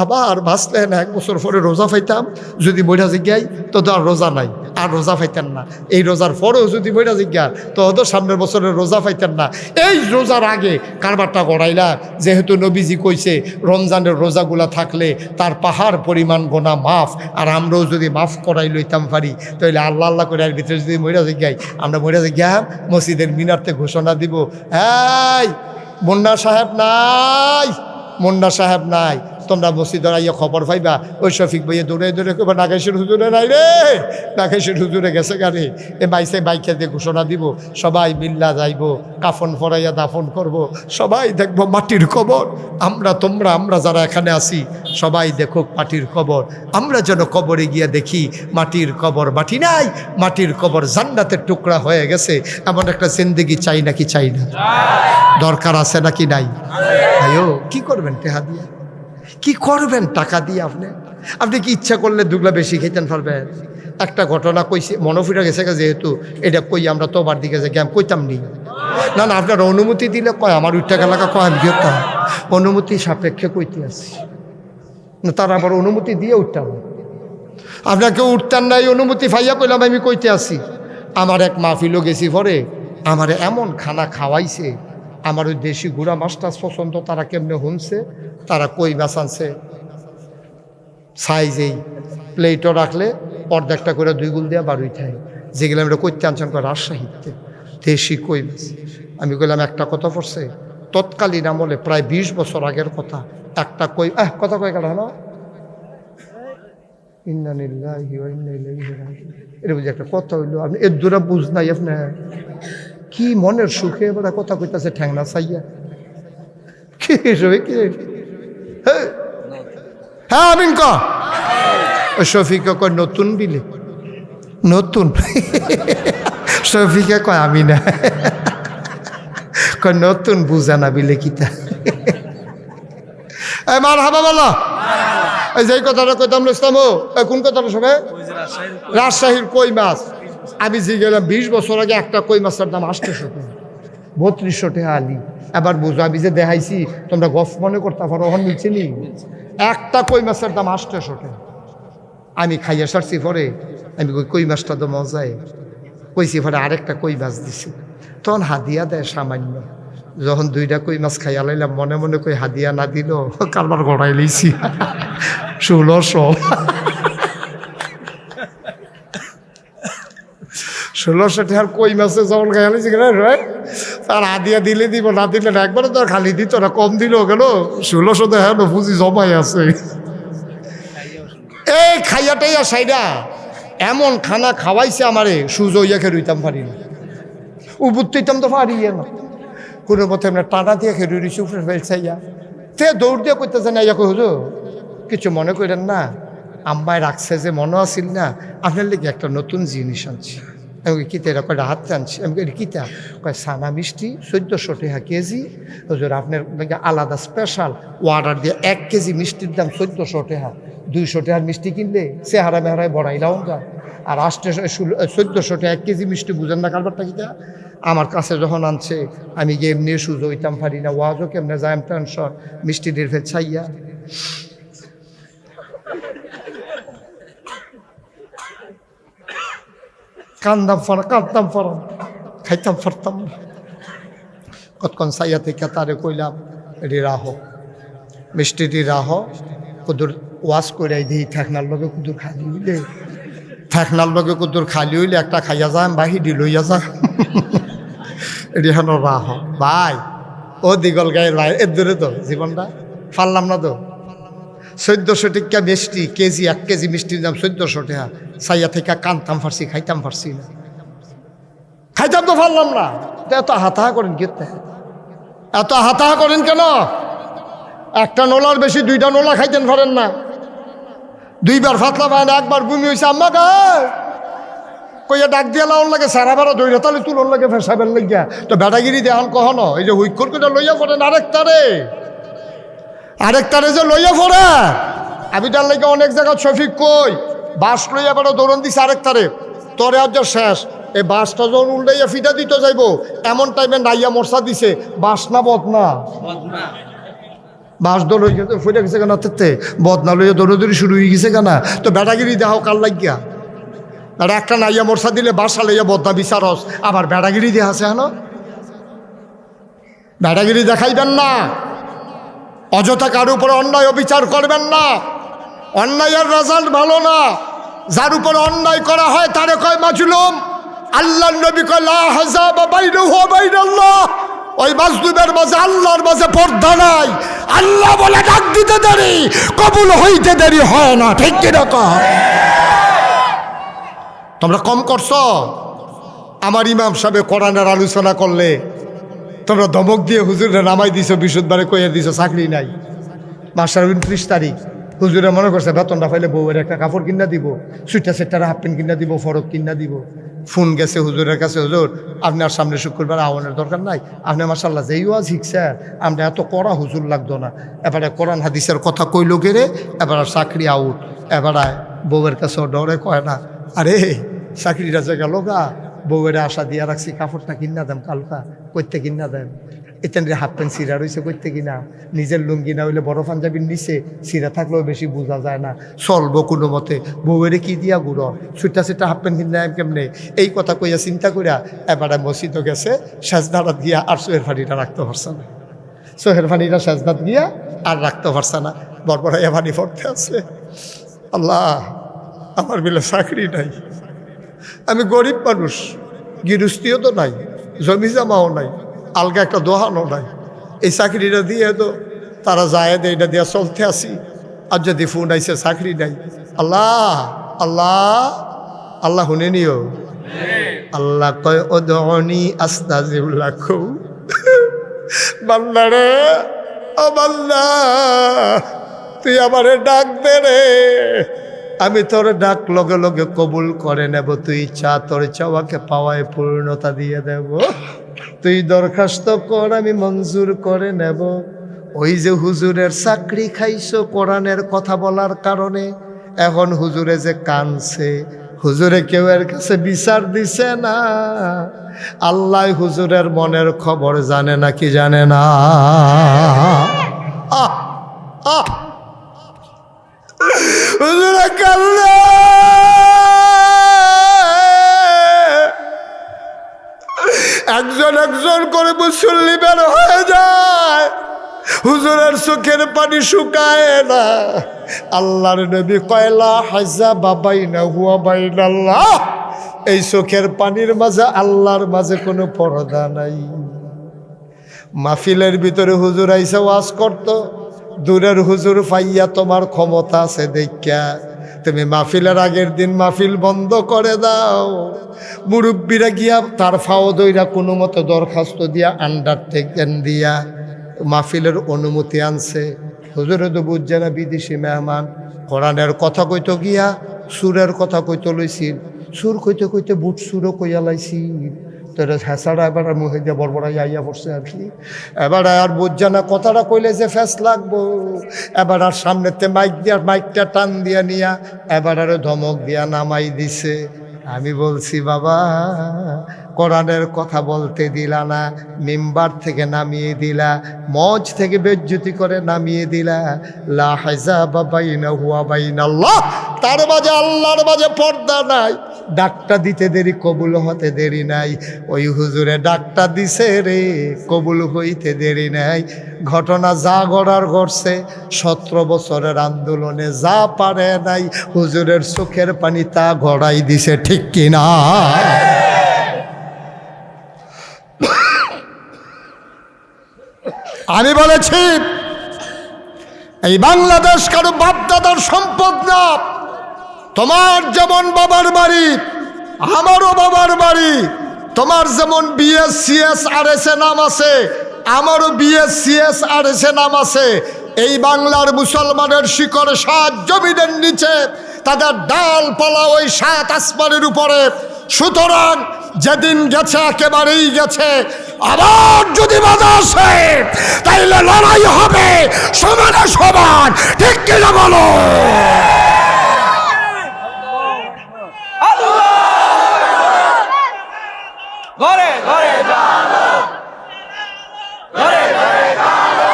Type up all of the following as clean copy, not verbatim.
আবার বাঁচলেন 1 বছর পরে রোজা পাইতাম, যদি মইরা জিজ্ঞাই তো আর রোজা নাই, আর রোজা পাইতেন না। এই রোজার পরেও যদি মইরা জিজ্ঞা তো সামনের বছরের রোজা পাইতেন না। এই রোজার আগে কারবারটা গড়াইলা, যেহেতু নবীজি কইছে রমজানের রোজাগুলা থাকলে তার পাহাড় পরিমাণ গোনা মাফ, আর আমরাও যদি মাফ করাই লইতাম পারি তাহলে আল্লাহ আল্লাহ করে এর ভিতরে যদি মইরা জিজ্ঞাই, আমরা মইরা জিজ্ঞা মসজিদের মিনারতে ঘোষণা দিব, এই মুন্না সাহেব নাই, মুন্না সাহেব নাই, তোমরা মসজিদের আইয়া খবর পাইবা ওই শফিক ভাইয়া দৌড়ে দৌড়ে কইবা নাগেশের হুজুরে নাই রে, নাগেশের হুজুরে গেছে গাড়ি, এ বাইসে বাইকে দিয়ে ঘোষণা দিব, সবাই মিল্লা যাইব, কাফন ফরাইয়া দাফন করব, সবাই দেখব মাটির কবর। আমরা যারা এখানে আছি সবাই দেখো মাটির কবর, আমরা যেন কবরে গিয়ে দেখি মাটির কবর মাটি নাই, মাটির কবর জান্নাতের টুকরা হয়ে গেছে। এমন একটা জিন্দেগি চাই নাকি চাই না? দরকার আছে নাকি নাই? আয়ো কি করবেন টেহা দিয়ে, কি করবেন টাকা দিয়ে? আপনি কি ইচ্ছা করলে দুগলা বেশি খেতেন পারবেন? একটা ঘটনা কইছে, মনে ফিরে গেছে, যেহেতু এটা কই আমরা তো বার দিকে যাই কইতাম নি, না না আপনার অনুমতি দিলে কয় আমার উঠটা এলাকা কয় আমি খেতাম, অনুমতি সাপেক্ষে কইতে আসি না, তার আবার অনুমতি দিয়ে উঠতাম। আপনাকে উঠতেন না, এই অনুমতি ফাইয়া কইলাম আমি কইতে আসি। আমার এক মাহফিলও গেছি পরে, আমার এমন খানা খাওয়াইছে, আমার ওই দেশি গুড়া মাছটা পছন্দ, তারা কেমনে শুনছে, তারা কই মাছ আনছে সাইজেই প্লেটও রাখলে অর্ধেকটা করে 2 গুল দেওয়া বারুই থাকে, যেগুলো আমরা করতে আনছেন রাজশাহীতে দেশি কই মাছ। আমি কইলাম একটা কথা পড়ছে, তৎকালীন আমলে প্রায় 20 বছর আগের কথা, একটা কই কথা কয়ে গেল না, এটা বুঝি একটা কথা হইলো, আপনি এর দূরা বুঝ নাই, আপনার কি মনের সুখে এবার কথা কইতাছে ঠ্যাংনা চাইয়া, কি কি হ্যাঁ আমিন ক শফিকে কয় নতুন বিলে, নতুন শফিকে কয় আমি না, কয় নতুন বুঝা না বিলে কিতা। মার হাবা বলো, এই যে কথাটা কইতাম ইসলাম, কোন কথাটা শোনে? রাজশাহীর কই মাছ। আমি যে গেলাম 20 বছর আগে, একটা কই মাছের দাম 800 টাকা, 3200 টাকা আলি। এবার বুঝো, আমি যে দেখাইছি তোমরা গফ মনে করতে পারো, ওখানে নিচে নি একটা কই মাছের দাম 800 টাকা। আমি খাইয়া সারছি পরে, আমি কই মাছটা তো মজায় কইছি, পরে আরেকটা কই মাছ দিছি, তখন হাদিয়া দেয় সামান্য। যখন 2টা কই মাছ খাইয়া লাইলাম, মনে মনে কই হাদিয়া না দিল কারবার গড়াই লইছি 1600। 1600 টাকার কই মাছে যখন খাইয়া লাইছি তার হাদিয়া দিলে দিব, না দিলে না, একবারে তো খালি দিত না, কম দিলেও গেল 1600 টাকা পুঁজি জমাই আছে। এই খাইয়াটাইয়া সাইডা এমন খানা খাওয়াইছে আমারে, সুজো ইয়া রইতাম পারি না, উবুত্তইতাম তো পারি না, কোনো মতে আমরা টানা দিয়ে খেয়ে রইছি উপরে ফেলছাইয়া, সে দৌড় দিয়ে করতেছে না, ইয়া হুজুর কিছু মনে করেন না, আম্মায় রাখছে যে মনে আসিল না, আপনার লেগে একটা নতুন জিনিস আনছি। আমি কিতা এটা কয়টা হাত টানছি, আমি কিতা কয় সানা মিষ্টি 1400 টাকা কেজি, হুজুর আপনার লেগে আলাদা স্পেশাল অর্ডার দিয়ে 1 কেজি মিষ্টির দাম 1400 টাকা, 200 টাকার মিষ্টি কিনলে চেহারা মেহারায় বড়াইলাম যায়, আর 1400 টাকা 1 কেজি মিষ্টি, বুঝেন না কারবারটা কিতা? আমার কাছে যখন আনছে আমি গিয়ে এমনি সুযোগ হইতাম পারি না, ওয়াজও কেমনে যায় টেনশন, মিষ্টি দের ফের ছাইয়া কাঁদতাম ফরাম খাইতাম ফরতাম না। কতক্ষণ সাইয়া থেকে তারে কইলাম এটি রাহ মিষ্টিটি রাহ, কুদুর ওয়াশ করে দিই, ঠেকনার লগে কুদুর খালি হইলে, ঠেকনার লগে কুদুর খালি হইলে একটা খাইয়া যাম বাহিরি লইয়া যা, এটি হেন রাহ ভাই। ও দিগল গায়ের ভাই, এর দূরে তো জীবনটা পারলাম না তো। 1400 টাকা মিষ্টি কেজি, 1 কেজি মিষ্টির দাম 1400 টাকা। সাইয়া থেকে কানতাম ফারছি, খাইতাম ফারছি না, খাইতাম তো পারলাম না। এত হাতাহা করেন কি, এত হাতাহা করেন কেন? একটা নোলার বেশি 2টা নোলা খাইতেন পারেন না, 2বার ফাতলা পায় না, 1বার বমি হয়েছে আম্মা গায়ে কইয়া ডাক দিয়া লাউন লাগে, সারা বারো দৈরা তালে তুলন লাগে ফেসাবেন লাগিয়া, তো বেটাগিরি দেখান কখনো এই যে হুইক্ষর করে লইয়া পড়েন আরেকটারে যে লইয়া পড়ে। আমি তার লাগে অনেক জায়গা শফিক কই বাস লইয়া বেড়া দৌড়ন দিছে আরেকটারে, তরে আজ শেষ। এই বাসটা যখন উল্টাইয়া ফিটা দিতে যাইব এমন টাইমে নাইয়া মশা দিছে, বাস না বদনা বাস দল হয়ে গেছে ফুটে গেছে কেন তেতে বদনা লইয়া দৌড়ি শুরু হয়ে গেছে কেনা তো বেড়াগিরি দেখাও কার লাগিয়া আর একটা নাইয়া মোরসা দিলে বাসা লইয়া বদনা বিচারস আবার বেড়াগিরি দেহা আছে হেন বেড়াগিরি দেখাইবেন না অযথা কারো উপরে অন্যায় অবিচার করবেন না অন্যায়ের রেজাল্ট ভালো না যার উপরে অন্যায় করা হয় তারে কয় মাজলুম আল্লাহর নবী কয় লা হাজাবা বাইনাহু ওয়া বাইনাল্লাহ ওই মাজলুমের মাঝে আল্লাহর মাঝে পর্দা নাই আল্লাহ বলে ডাক দিতে দেরি কবুল হইতে দেরি হয় না ঠিক কি না তোমরা কম করছো আমার ইমাম সাহেব কোরআনের আলোচনা করলে তোমরা ধমক দিয়ে হুজুরে নামাই দিছো বিশুদ্ধবারে কইয়া দিছো চাকরি নাই মাসের 29 তারিখ হুজুরে মনে করছে বেতনটা পাইলে বউয়ের একটা কাপড় কিনা দিব সুইটা সেটার হাফ প্যান্ট কিনা দিব ফরক কিনা দিব ফোন গেছে হুজুরের কাছে হুজুর আপনার সামনে শুক্রবার আওয়ানের দরকার নাই আপনি মাশাল্লাহ যেই ওয়াজ শিখছেন আমরা এত কড়া হুজুর লাগতো না এবারে কোরআন হাদিসের কথা কইল গেরে এবার চাকরি আউট এবারে বউয়ের কাছে ডরে কয় না আরে চাকরিটা যে গেল গা বউয়ের আশা দিয়া রাখছি কাপড়টা কিনা দেন কালকা কইতে কিনা দেন এতেন হাফ প্যান্ট সিরা রয়েছে কইতে কিনা নিজের লুঙ্গি না হইলে বড় পাঞ্জাবির নিচে সিরা থাকলেও বেশি বোঝা যায় না চলবো কোনো মতে বউয়েরে কি দিয়া গুড়ো ছুটা ছুটা হাফ প্যান্ট কিনা কেমনে এই কথা কইয়া চিন্তা করিয়া এবারে মসজিদও গেছে সেজদারাত গিয়া আর সোহের ফানিটা রাখতে পারছে না সোহের ফানিটা সেজদাত গিয়া আর রাখতে পারছে না বড়বড়াইয়া ফানি পড়তে আছে আল্লাহ আমার বিলে চাকরি নাই আমি গরিব মানুষ গৃহস্থীও তো নাই জমি জামাও নাই আলগা একটা দোহানও নাই এই চাকরিটা দিয়ে তো তারা যায় দে এটা দিয়া চলতে আসি আর যদি ফোন আইসে চাকরি নাই আল্লাহ আল্লাহ আল্লাহ শুনে নিও আল্লাহ কয় ওদনি আস্তাজিব লাখু বান্দা রে ও বান্দা তুই আমারে ডাক দে রে আমি তোর ডাক লগে লগে কবুল করে নেব তুই চা তোর চাওয়াকে পাওয়ায় পূর্ণতা দিয়ে দেব তুই দরখাস্ত কর আমি মঞ্জুর করে নেব ওই যে হুজুরের চাকরি খাইছো কোরআনের কথা বলার কারণে এখন হুজুরে যে কানছে হুজুরে কেউ এর কাছে বিচার দিছে না আল্লাহ হুজুরের মনের খবর জানে না কি জানে না হুজুরে কান্না একজন একজন করে মুসল্লি বের হয়ে যায় হুজুরের চোখের পানি শুকায় না আল্লাহর নবী কয়লা হাজা বাবাইনা হুয়া বাইনাল্লাহ এই চোখের পানির মাঝে আল্লাহর মাঝে কোনো পর্দা নাই মাহফিলের ভিতরে হুজুর আইসা ওয়াজ করত দূরের হুজুর পাইয়া তোমার ক্ষমতা আছে দেখা তুমি মাহফিলের আগের দিন মাহফিল বন্ধ করে দাও মুরব্বীরা গিয়া তার ফাও দইরা কোনো মতো দরখাস্ত দিয়া আন্ডারটেকেন দিয়া মাহফিলের অনুমতি আনছে হুজুরে তো বুঝছে না বিদেশি মেহমান কোরআনের কথা কইতো গিয়া সুরের কথা কইতো লইছিল সুর কইতে কইতে বুট সুরও কইয়া লাইছিল তোর হেঁচারা এবার মুখে দিয়ে বড়বড়াই আইয়া পড়ছে আর কি এবার আর বুঝছে না কথাটা কইলে যে ফ্যাস লাগবো এবার আর সামনেতে মাইক দিয়া মাইকটা টান দিয়া নিয়া এবার আরো ধমক দিয়া নামাই দিছে আমি বলছি বাবা কোরআনের কথা বলতে দিলা না মিম্বার থেকে নামিয়ে দিলা মঞ্চ থেকে বেজ্জতি করে নামিয়ে দিলা লা হাজাবা বাইনাহু ওয়া বাইনাল্লাহ তার মাঝে আল্লাহর মাঝে পর্দা নাই ডাকটা দিতে দেরি কবুল হতে দেরি নাই ওই হুজুরে ডাকটা দিছে রে কবুল হইতে দেরি নাই ঘটনা যা গড়ার ঘটছে 17 বছরের আন্দোলনে যা পারে নাই হুজুরের চোখের পানি তা গড়াই দিছে ঠিক কিনা আমি বলেছি এই বাংলাদেশ কারো বাপদাদার সম্পদ না তোমার যেমন বাবার বাড়ি আমারও বাবার বাড়ি তোমার যেমন বিএসসিএস আরএসএ নাম আছে আমারও বিএসসিএস আরএসএ নাম আছে এই বাংলার মুসলমানের শিকড় 7 জমিনের নিচে তাদের ডালপালা ওই 7 আসমানের উপরে সুতরাং যেদিন গেছে একেবারেই গেছে আবার যদি বাধা আসে তাইলে লড়াই হবে সমানে সমান ঠিক কিনা বলো ঘরে ঘরে জানো ঘরে ঘরে জানো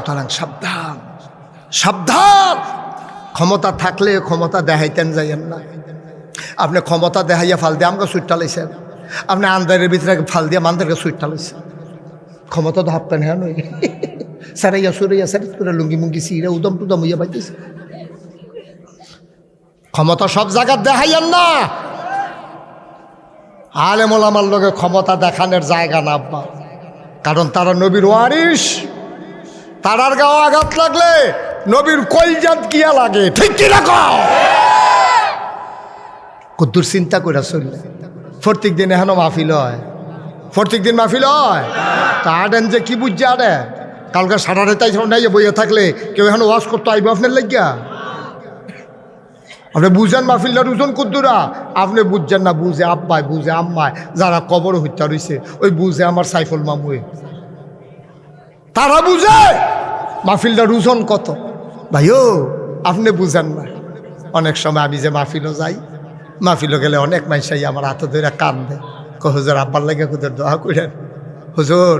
সুতরাং সাবধান, সাবধান। ক্ষমতা থাকলে ক্ষমতা দেখাইতেন যাইয়েন না। আপনি ক্ষমতা দেখাইয়া ফাল দিয়ে আমাকে সুইটটা লাইছেন, আপনি আন্দারের ভিতরে ফাল দিয়ে মান্দারকে সুইটটা লাইছেন। ক্ষমতা তো হাঁপতেন হ্যাঁ নই সারাইয়া সুরাইয়া সারি করে লুঙ্গি মুঙ্গি সিরা উদম টুদম হইয়া পাইতেছে। ক্ষমতা সব জায়গায় দেখাইয়েন না। আলেম ওলামার লোকে ক্ষমতা দেখানোর জায়গা না আব্বা, কারণ তারা নবীর ওয়ারিস। তারার গাও আঘাত লাগলে নবীর কলজাত কিয়া লাগে, ঠিক কি রাখো কদ্দুর চিন্তা করে চললে। প্রত্যেক দিন এখনো মাহফিল হয়, প্রত্যেক দিন মাহফিল হয়। তা আডেন যে কি বুঝছে আডে কালকে সারা রেতাই নাই বইয়ে থাকলে কেউ এখন ওয়াজ করতে আইব আপনার লাগিয়া? আপনি বুঝেন মাহফিলটার ওজন কদ্দুরা? আপনি বুঝছেন না, বুঝে আব্বাই, বুঝে আম্মায়, যারা কবর হত্যা রয়েছে ওই বুঝে আমার সাইফুল মামুয়ে, তারা বুঝে মাহফিলটার ওজন কত। ভাইও আপনি বুঝেন না। অনেক সময় আমি যে মাহফিলও যাই, মাহফিলও গেলে অনেক মানুষাই আমার হাতে ধরে কান্দে, হুজুর আব্বার লাগে হুজুর দোয়া করেন। হুজুর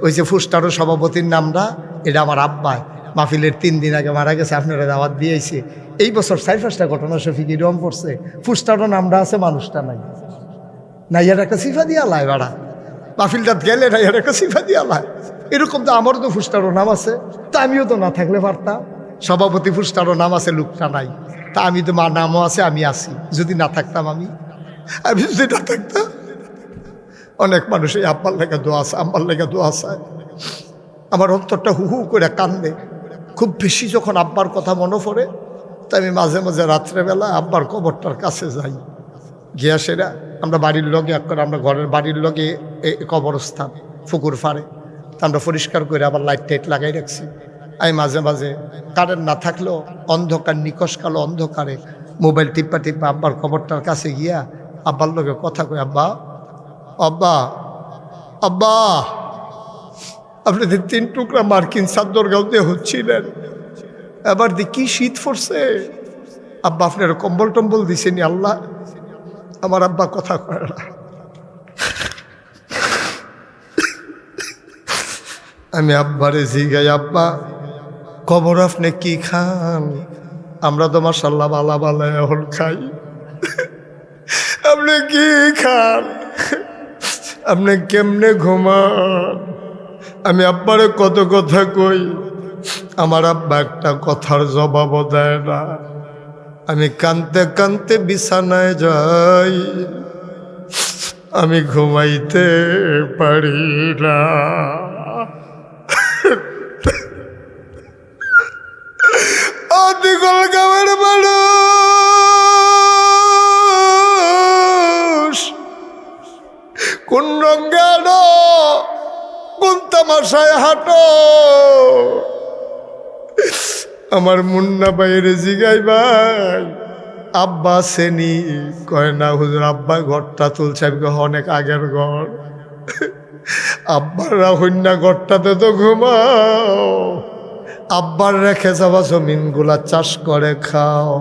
ওই যে ফুস্টারও সভাপতির নামটা, এটা আমার আব্বাই মাহফিলের 3 দিন আগে মারা গেছে, আপনারা দাওয়াত দিয়েছে। এই বছর 4-5টা ঘটনা শফিক এরকম পড়ছে, ফুস্টারও নামটা আছে, মানুষটা নাই। নাইয়ার একটা সিফা দিয়া লাই বাড়া, মাহফিলটা গেলে নাইয়ার একটা সিফা দিয়া লাই। এরকম তো আমারও তো ফুস্টারও নাম আছে, তা আমিও তো না থাকলে পারতাম। সভাপতি ফুস্টারও নাম আছে, লোকটা নাই। তা আমি তো মার নামও আছে, আমি আছি। যদি না থাকতাম আমি যদি না থাকতাম। অনেক মানুষ এই আব্বার লেগে দোয়া আছে, আম্বার লেগে দোয়া আছে। আমার অন্তরটা হু হু করে কান্দে খুব বেশি যখন আব্বার কথা মনে পড়ে। তাই আমি মাঝে মাঝে রাত্রেবেলা আব্বার কবরটার কাছে যাই, গিয়া সেরা আমরা বাড়ির লগে করে, আমরা ঘরের বাড়ির লগে কবরস্থান পুকুর ফাড়ে, তা আমরা পরিষ্কার করে আবার লাইট টাইট লাগাই রাখছি। আমি মাঝে মাঝে কারেন্ট না থাকলেও অন্ধকার, নিকশ কালো অন্ধকারে মোবাইল টিপা টিপা আব্বার কবরটার কাছে গিয়া আব্বার লগে কথা কই, আব্বা আব্বা আব্বা আপনি 3 টুকরা মার্কিন চাদর গাউতে হচ্ছিলেন, এবার দি কি শীত পড়ছে আব্বা, আপনার কম্বল টম্বল দিছেনি আল্লাহ? আমার আব্বা কথা কয় না। আমি আব্বারে জিগাই, আব্বা কবর আপনি কি খান? আমরা তো মাশাআল্লাহ বালা বালা এখন খাই, আপনি কি খান? আপনি কেমনে ঘুমান? আমি আব্বারে কত কথা কই, আমার আব্বা একটা কথার জবাবও দেয় না। আমি কানতে কানতে বিছানায় যাই, আমি ঘুমাইতে পারি না। দিগল গাঁয়ের মানুষ কোন রঙে আনো, কোন তামাশায় হাঁটো? আমার মুন্না বাইরে জিগাই, ভাই আব্বা সেনি? কয় না হুজুর, আব্বা ঘরটা তুলছে। আমি অনেক আগের ঘর, আব্বাররা হইনা ঘরটাতে তো ঘুমাও, আব্বার রেখে যাওয়া জমিনগুলা চাষ করে খাও।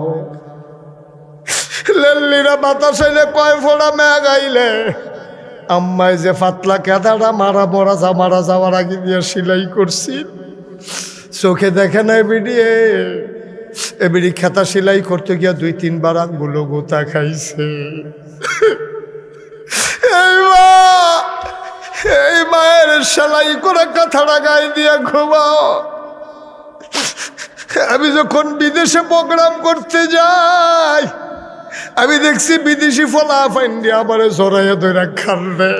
লেল্লিরা বাতাস আইলে কয় ফোড়া মেঘ আইলে আম্মায় যে পাতলা কেদাটা মারা যাওয়ার আগে দিয়ে সেলাই করছি, চোখে দেখে না এবিডি খেতা সেলাই করতে গিয়া 2-3 বার আঙ্গুলো গোতা খাইছে। এই মায়ের সেলাই করে কাঁথাটা গায়ে দিয়ে ঘুমাও। আমি যখন বিদেশে প্রোগ্রাম করতে যাই, আমি দেখছি বিদেশি ফলা ফাইন্ডি আমার জড়াইয়া ধরে কান্দে।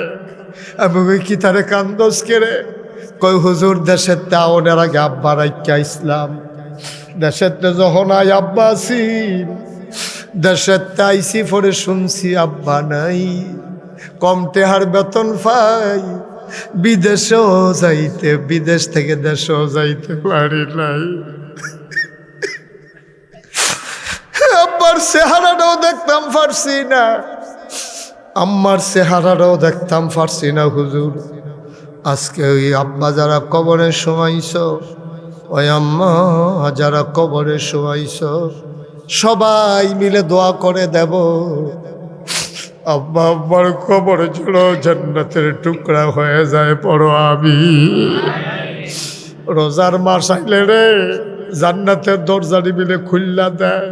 আমি ওই কি তারে কান্দস কেড়ে? কই হুজুর দেশের তাওনের আগে আব্বা রাইকা ইসলাম, দেশের যখন আই আব্বা আছি, দেশের তাইছি পরে শুনছি আব্বা নাই, কম টেহার বেতন পাই, বিদেশেও যাইতে, বিদেশ থেকে দেশেও যাইতে পারি নাই। আব্বার চেহারাটাও দেখতাম পারছি না, আম্মার চেহারাটাও দেখতাম পারছি না। হুজুর আজকে ওই আব্বা যারা কবরে শোয়াইছ, ওই আম্মা যারা কবরে শোয়াইছ, সবাই মিলে দোয়া করে দেব আব্বা আব্বার কবর যেন জান্নাতের টুকরা হয়ে যায়। পড়ো আমি রোজার মাস আইলে রে জান্নাতের দরজাটি বিলে খুললা দেয়,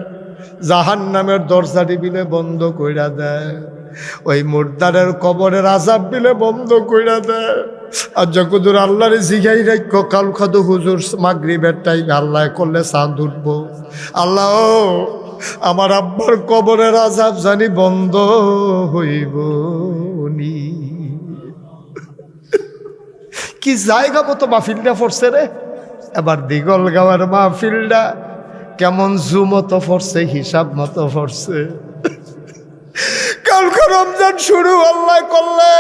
জাহান্নামের দরজাটি বিলে বন্ধ কইরা দেয়, ওই মুর্দারের কবরের আযাব বিলে বন্ধ কইরা দেয়। আর যখন আল্লাহর জিগাই রাখো কাল খাদু হুজুর মাগরিবের টাইমে আল্লাহ করলে চাঁদ উঠবো, আল্লাহ ও আমার আব্বার কবরের আযাব জানি বন্ধ হইব নি। কি জায়গা মতো মাহফিলটা পড়ছে রে। এবার দিগল গাওয়ার মাহফিলটা কেমন জু মতো পড়ছে, হিসাব মতো পড়ছে। কালকে রমজান শুরু আল্লাহ করলে,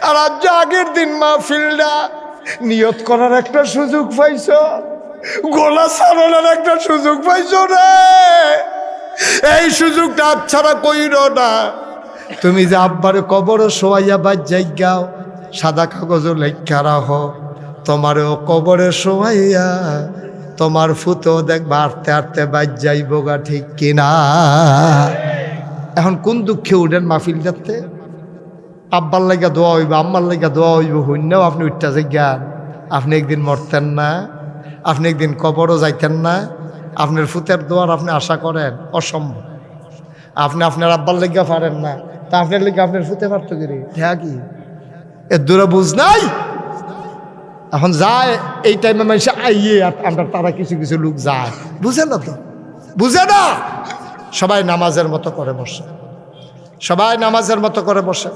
আর আজ আগের দিন মাহফিলটা নিয়ত করার একটা সুযোগ পাইছ, গোলা ছাড়ানোর একটা সুযোগ পাইছ রে। এই সুযোগটা আচ্ছাড়া কইর না। তুমি যে আব্বার কবর শোয়াইয়া বাদ যাই গাও, সাদা কাগজ লেখা রাখো, তোমারও কবরে শোয়াইয়া তোমার ফুতেও দেখবা আটতে আটতে বাদ যাইব গা, ঠিক কিনা? এখন কোন দুঃখে উঠেন মাহফিল যাতে? আব্বার লাগা দোয়া হইব, আম্মার লাগা দোয়া হইব, হইনাও আপনি উঠতে যাইগান। আপনি একদিন মরতেন না, আপনি একদিন কবরও যাইতেন না, আপনার ফুতের দোয়ার আপনি আশা করেন? অসম্ভব। আপনি আপনার আব্বার লেগা পারেন না, তা আপনার লেগে আপনার ফুতে পারত করি? হ্যাঁ কি এর দূরে বুঝ নাই? এখন যায় এই টাইমে মানুষ আইয়ে, আমরা তারা কিছু কিছু লোক যায়, বুঝে না তো, বুঝে না। সবাই নামাজের মতো করে বসে, সবাই নামাজের মতো করে বসে।